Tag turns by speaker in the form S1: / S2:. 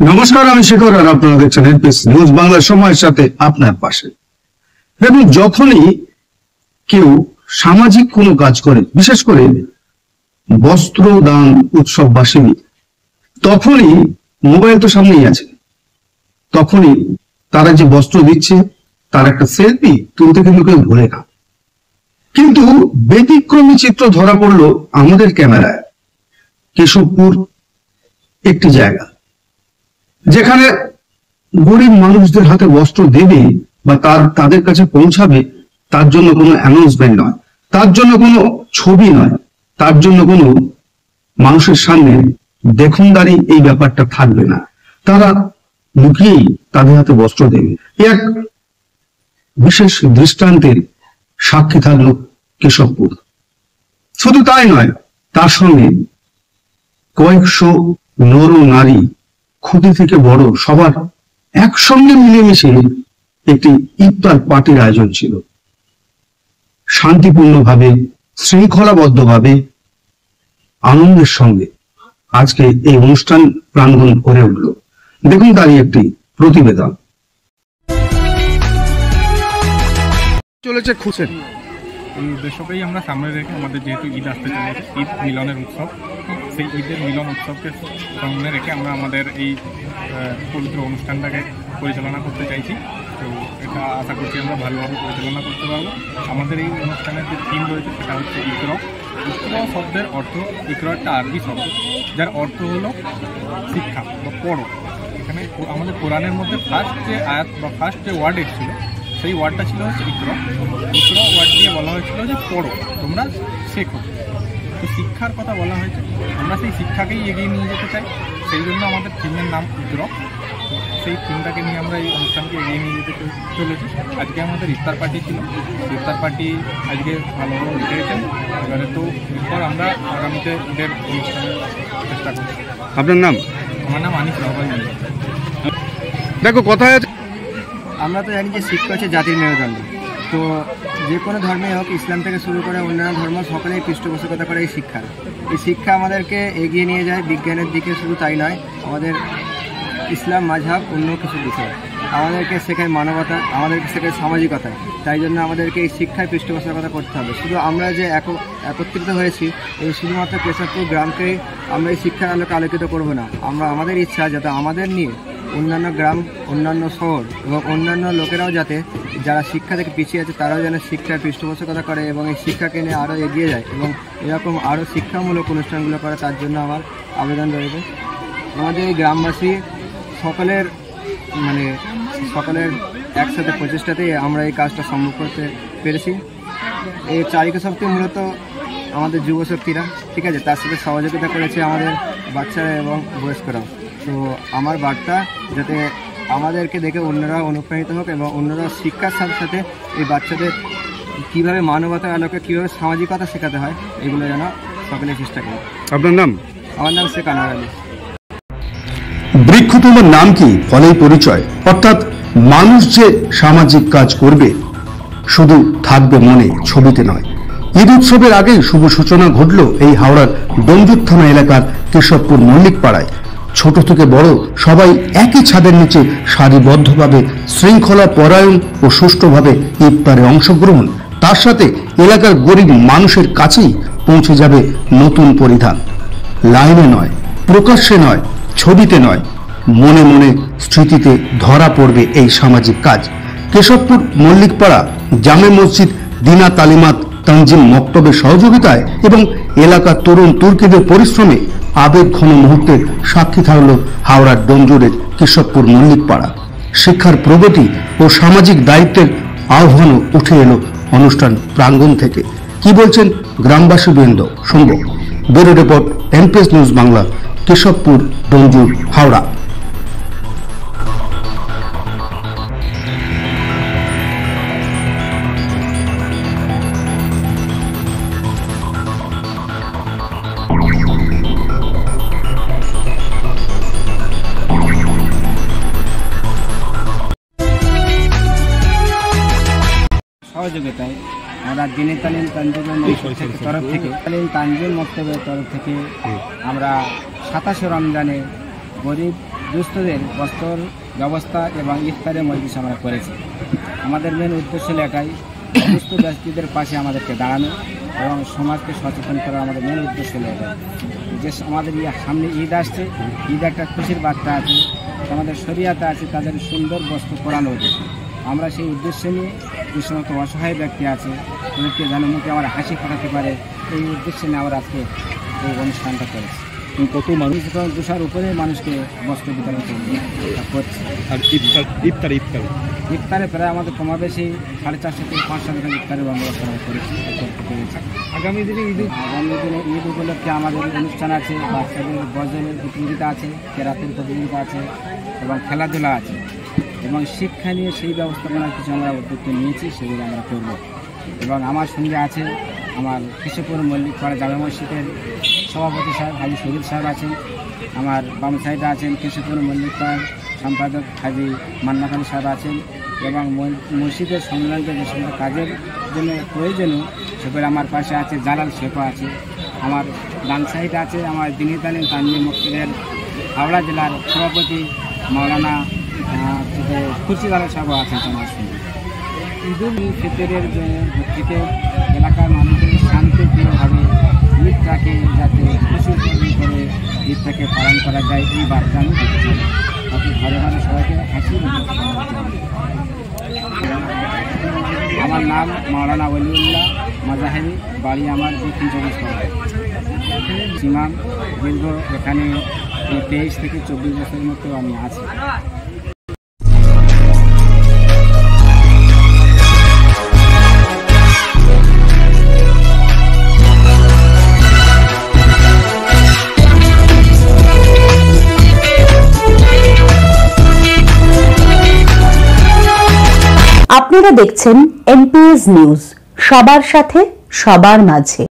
S1: নমস্কার, আমি শেখর আর আপনারা দেখছেন এনপিএস নিউজ বাংলা, সময়ের সাথে আপনার পাশে। দেখুন, যখনই কেউ সামাজিক কোনো কাজ করে, বিশেষ করে বস্ত্র দান উৎসব বাসিনী, তখনই মোবাইল তো সামনেই আছে, তখনই তারা যে বস্ত্র দিচ্ছে তার একটা সেলফি তুলতে কিন্তু কেউ ভুলে না। কিন্তু ব্যতিক্রমী চিত্র ধরা পড়লো আমাদের ক্যামেরায়। কেশবপুর একটি জায়গা যেখানে গরিব মানুষদের হাতে বস্ত্র দেবে বা তাদের কাছে পৌঁছাবে, তার জন্য কোনো অ্যানাউন্সমেন্ট নয়, তার জন্য কোনো ছবি নয়, তার জন্য কোনো মানুষের সামনে দেখনদারি এই ব্যাপারটা থাকবে না। তারা লুকিয়েই তাদের হাতে বস্ত্র দেবে। এক বিশেষ দৃষ্টান্তের সাক্ষী থাকলো কেশবপুর। শুধু তাই নয়, তার সঙ্গে কয়েকশো নর নারী, ক্ষুদে থেকে বড়, সবার একসঙ্গে মিলেমিশে একটি ইফতার পার্টির আয়োজন ছিল। শান্তিপূর্ণভাবে, শৃঙ্খলাবদ্ধভাবে, আনন্দের সঙ্গে আজকে এই অনুষ্ঠান প্রাঙ্গণ করে উঠল। দেখুন তারই একটি প্রতিবেদন। চলেছে খুশি
S2: এই উদ্দেশ্যকেই আমরা সামনে রেখে, আমাদের যেহেতু ঈদ আসতে চলেছে, ঈদ মিলনের উৎসব, সেই ঈদের মিলন উৎসবকে সামনে রেখে আমরা আমাদের এই পবিত্র অনুষ্ঠানটাকে পরিচালনা করতে চাইছি। তো এটা আশা করছি আমরা ভালোভাবে পরিচালনা করতে পারবো। আমাদের এই অনুষ্ঠানের যে থিম রয়েছে সেটা হচ্ছে ইকরা। ইকরা শব্দের অর্থ, ইকরা একটা আরবি শব্দ যার অর্থ হলো শিক্ষা বা পড়ো। এখানে আমাদের কোরআনের মধ্যে ফার্স্ট যে আয়াত বা ফার্স্ট যে ওয়ার্ড এসেছিল, সেই ওয়ার্ডটা ছিল হচ্ছে ইকরা। ইকরা ওয়ার্ড দিয়ে বলা হয়েছিল যে পড়ো, তোমরা শেখো। তো শিক্ষার কথা বলা হয়েছে, আমরা সেই শিক্ষাকেই এগিয়ে নিয়ে যেতে চাই, সেই জন্য আমাদের থিমের নাম ইকরা। সেই থিমটাকে নিয়ে আমরা এই অনুষ্ঠানকে এগিয়ে নিয়ে যেতে চলেছি। আজকে আমাদের ইফতার পার্টি ছিল, ইফতার পার্টি আজকে ভালোভাবে উঠে গেছেন। এবারে তো এরপর আমরা আগামীতে ঈদের অনুষ্ঠানের চেষ্টা করছি।
S1: আপনার নাম?
S2: আমার নাম আনিস রহমান।
S1: দেখো, কথায় আছে,
S3: আমরা তো জানি যে শিক্ষা হচ্ছে জাতির মেরুদণ্ড। তো যে কোনো ধর্মে হোক, ইসলাম থেকে শুরু করে অন্যান্য ধর্ম, সকলেই পৃষ্ঠপোষকতা করে এই শিক্ষার। এই শিক্ষা আমাদেরকে এগিয়ে নিয়ে যায় বিজ্ঞানের দিকে। শুধু তাই নয়, আমাদের ইসলাম মাযহাব অন্য কিছু বিষয় আমাদেরকে শেখায় মানবতা, আমাদেরকে শেখায় সামাজিকতা। তাই জন্য আমাদেরকে এই শিক্ষায় পৃষ্ঠপোষকতা করতে হবে। শুধু আমরা যে একত্রিত হয়েছি এই শুধুমাত্র কেশবপুর গ্রামকেই আমরা এই শিক্ষার আলোকে আলোকিত করব না। আমাদের ইচ্ছা যাতে আমাদের নিয়ে অন্যান্য গ্রাম, অন্যান্য শহর এবং অন্যান্য লোকেরাও যাতে, যারা শিক্ষা থেকে পিছিয়ে আছে, তারাও যেন শিক্ষার পৃষ্ঠপোষকতা করে এবং এই শিক্ষাকে নিয়ে আরও এগিয়ে যায় এবং এরকম আরও শিক্ষামূলক অনুষ্ঠানগুলো করে। তার জন্য আমার আবেদন রয়েছে। আমাদের এই গ্রামবাসী সকলের একসাথে প্রচেষ্টাতেই আমরা এই কাজটা সম্ভব করতে পেরেছি। এই চালিকা শক্তি মূলত আমাদের যুবশক্তিরা, ঠিক আছে, তার সাথে সহযোগিতা করেছে আমাদের বাচ্চারা এবং বয়স্করাও। তো আমার বার্তা, যাতে আমাদেরকে দেখে অন্যরা অনুপ্রাণিত হোক এবং অন্যরা শিক্ষার সাথে সাথে এই বাচ্চাদের কীভাবে মানবতার আলোকে কীভাবে সামাজিকতা শেখাতে হয়, এগুলো যেন সকলে চেষ্টা করে।
S1: আপনার নাম?
S3: আমার নাম শেখ আনোয়ার আলী।
S1: বৃক্ষ তোমার নাম কি, ফলেই পরিচয়। অর্থাৎ মানুষ যে সামাজিক কাজ করবে শুধু থাকবে মনে, ছবিতে নয়। ঈদ উৎসবের আগেই শুভ সূচনা ঘটল এই হাওড়ার ডোমজুর থানা এলাকার কেশবপুর মল্লিক পাড়ায়। ছোট থেকে বড় সবাই একই ছাদের নিচে সারিবদ্ধভাবে, শৃঙ্খলা পরায়ণ ও সুষ্ঠুভাবে ইফতারে অংশগ্রহণ। তার সাথে এলাকার গরিব মানুষের কাছেই পৌঁছে যাবে নতুন পরিধান। লাইনে নয়, প্রকাশ্যে নয়, ছবিতে নয়, মনে মনে স্মৃতিতে ধরা পড়বে এই সামাজিক কাজ। কেশবপুর মল্লিকপাড়া জামে মসজিদ দিনা তালিমাত তানজিম মক্তবের সহযোগিতায় এবং এলাকার তরুণ তুর্কিদের পরিশ্রমে আবেগ ঘন মুহূর্তের সাক্ষী থাকল হাওড়ার ডোমজুরের কেশবপুর মল্লিকপাড়া। শিক্ষার প্রগতি ও সামাজিক দায়িত্বের আহ্বানও উঠে এলো অনুষ্ঠান প্রাঙ্গণ থেকে। কি বলছেন গ্রামবাসী বৃন্দ, শুনব। Bureau report, NPS news Bangla, Keshabpur, Domjur, Howrah.
S3: সহযোগিতায় আমরা দিনে তালিম তানজিমের তরফ থেকে, তালিম তানজিম মক্তবের তরফ থেকে আমরা 27 রমজানে গরিব
S4: দুস্থদের বস্ত্র ব্যবস্থা এবং ইফতারের মজলিস আমরা করেছি। আমাদের মেন উদ্দেশ্য হলো এটাই, দুস্থ ব্যক্তিদের পাশে আমাদেরকে দাঁড়ানো এবং সমাজকে সচেতন করা আমাদের মেন উদ্দেশ্য হলো এটাই। যে আমাদের সামনে ঈদ আসছে, ঈদ একটা খুশির বার্তা আছে, আমাদের শরিয়াতে আছে তাদের সুন্দর বস্ত্র পরানো উদ্দেশ্য। আমরা সেই উদ্দেশ্য নিয়ে যে সমস্ত অসহায় ব্যক্তি আছে তাদেরকে যেন মুখে আমরা হাসি ফোটাতে পারে, এই উদ্দেশ্যে নিয়ে আমরা আজকে এই অনুষ্ঠানটা করেছি।
S5: কত মানুষ
S4: 200 উপরে মানুষকে বস্ত্র বিতরণ করছে।
S5: আর
S4: ইফতারে প্রায় আমাদের কমাবেশি 450 থেকে 500 টাকা ইফতারের ব্যবস্থা আমরা করেছি। আগামী দিনে ঈদ উপলক্ষে আমাদের অনুষ্ঠান আছে, বাচ্চাদের বজনের প্রতিযোগিতা আছে, কেরাতের প্রতিযোগিতা আছে এবং খেলাধুলা আছে এবং শিক্ষা নিয়ে সেই ব্যবস্থাপনার কিছু আমরা উদ্যোগ নিয়েছি, সেগুলো আমরা করব। এবং আমার সঙ্গে আছে আমার কেশবপুর মল্লিকপাড়া জামে মসজিদের সভাপতি সাহেব হাজি শহীদ সাহেব আছেন, আমার বাম সাইডে আছেন কেশবপুর মল্লিকপাড়ার সম্পাদক হাজি মান্নাকালী সাহেব আছেন এবং মসজিদের সংলগ্ন যে সমস্ত কাজের জন্য প্রয়োজনীয় সেগুলো আমার পাশে আছে জালাল শেফা আছে, আমার ডান সাইডে আছে আমার দিনী তালিম তানজিম মসজিদের হাওড়া জেলার সভাপতি মাওলানা খুরশিদ আলম সাহেব আছেন আমার সঙ্গে। ঈদুল ফিতরের ভিত্তিতে এলাকার মানুষের শান্তিপ্রিয়ভাবে ঈদটাকে যাতে খুশি করে ঈদটাকে পালন করা যায় এই বার্তা আমি দিতে চাই। আপনি ঘরে ঘরে সবাইকে হাসি। আমার নাম মাওলানা ওলিউল্লাহ মাজাহেরি, বাড়ি আমার দক্ষিণ 24 পরগনা। ইমাম দীর্ঘ এখানে 23 থেকে 24 বছরের মতো আমি আছি।
S6: আপনারা দেখছেন এমপিএস নিউজ, সবার সাথে সবার মাঝে।